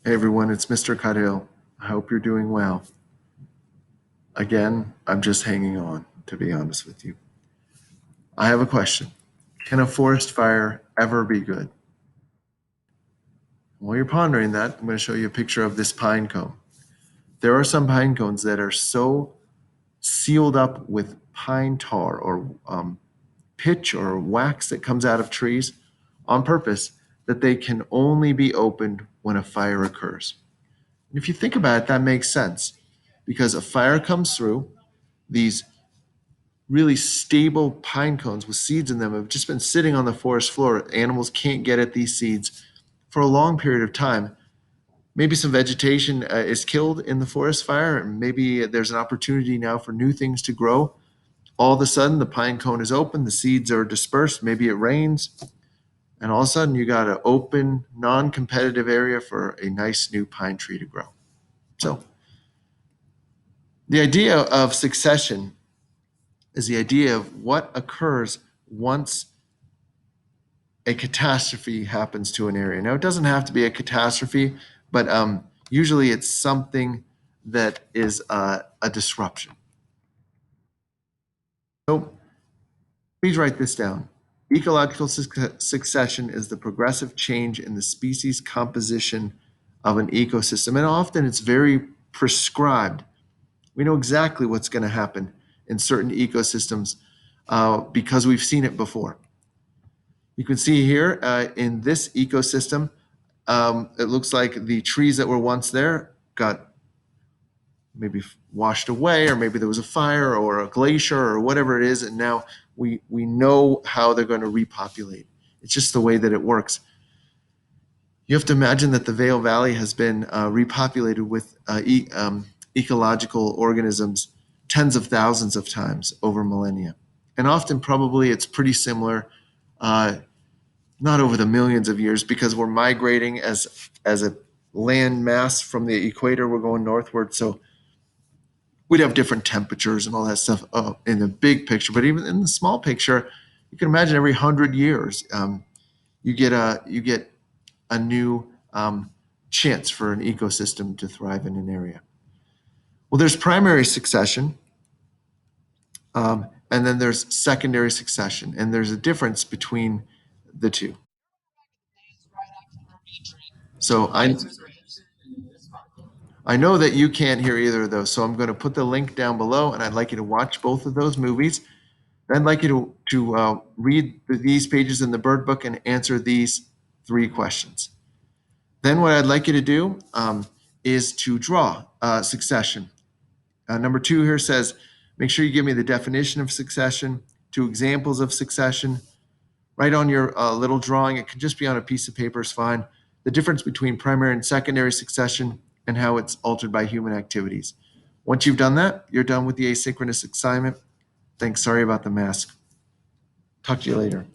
Hey everyone, it's Mr. Cadell. I hope you're doing well. Again, I'm just hanging on, to be honest with you. I have a question. Can a forest fire ever be good? While you're pondering that, I'm going to show you a picture of this pine cone. There are some pine cones that are so sealed up with pine tar or pitch or wax that comes out of trees on purpose that they can only be opened when a fire occurs. And if you think about it, that makes sense because a fire comes through, these really stable pine cones with seeds in them have just been sitting on the forest floor. Animals can't get at these seeds for a long period of time. Maybe some vegetation is killed in the forest fire, and maybe there's an opportunity now for new things to grow. All of a sudden, the pine cone is open, the seeds are dispersed, maybe it rains, and all of a sudden, you got an open, non competitive area for a nice new pine tree to grow. So, the idea of succession is the idea of what occurs once a catastrophe happens to an area. Now, it doesn't have to be a catastrophe, but usually it's something that is a disruption. So please write this down. Ecological succession is the progressive change in the species composition of an ecosystem, and often it's very prescribed. We know exactly what's going to happen in certain ecosystems because we've seen it before. You can see here in this ecosystem, it looks like the trees that were once there got maybe washed away, or maybe there was a fire or a glacier or whatever it is, and now we know how they're going to repopulate. It's just the way that it works. You have to imagine that the Vail Valley has been repopulated with ecological organisms tens of thousands of times over millennia, and often probably it's pretty similar. Not over the millions of years because we're migrating as a land mass from the equator. We're going northward, so we'd have different temperatures and all that stuff in the big picture. But even in the small picture, you can imagine every 100 years, you get a new chance for an ecosystem to thrive in an area. Well, there's primary succession, and then there's secondary succession, and there's a difference between the two. So I know that you can't hear either of those, so I'm going to put the link down below, and I'd like you to watch both of those movies. I'd like you to read these pages in the Bird Book and answer these three questions. Then what I'd like you to do is to draw succession. Number 2 here says, make sure you give me the definition of succession, 2 examples of succession. Write on your little drawing, it could just be on a piece of paper, is fine, the difference between primary and secondary succession and how it's altered by human activities. Once you've done that, you're done with the asynchronous assignment. Thanks, sorry about the mask. Talk to you later.